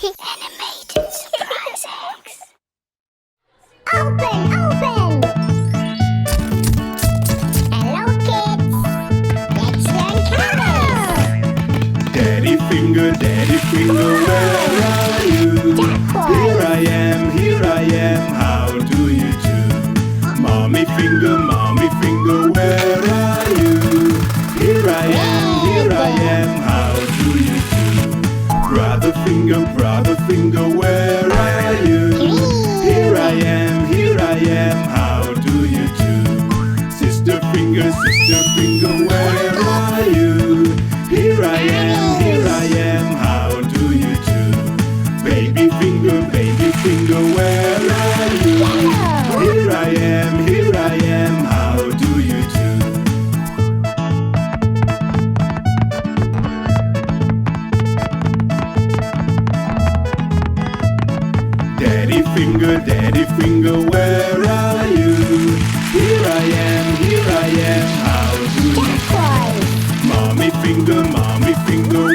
Animated surprises. Open, open! Hello, kids! Let's learn colors! Daddy finger, where are you? Here I am, how do you do? Mommy finger, where are you? Here I am, how do you do? Brother finger, where are you? Here I am, how do you do? Sister finger, where are you? Here I am, how do you do? Baby finger, where are you? Here I am, how do you do? Daddy finger, where are you? Here I am, how do you do? Mommy finger,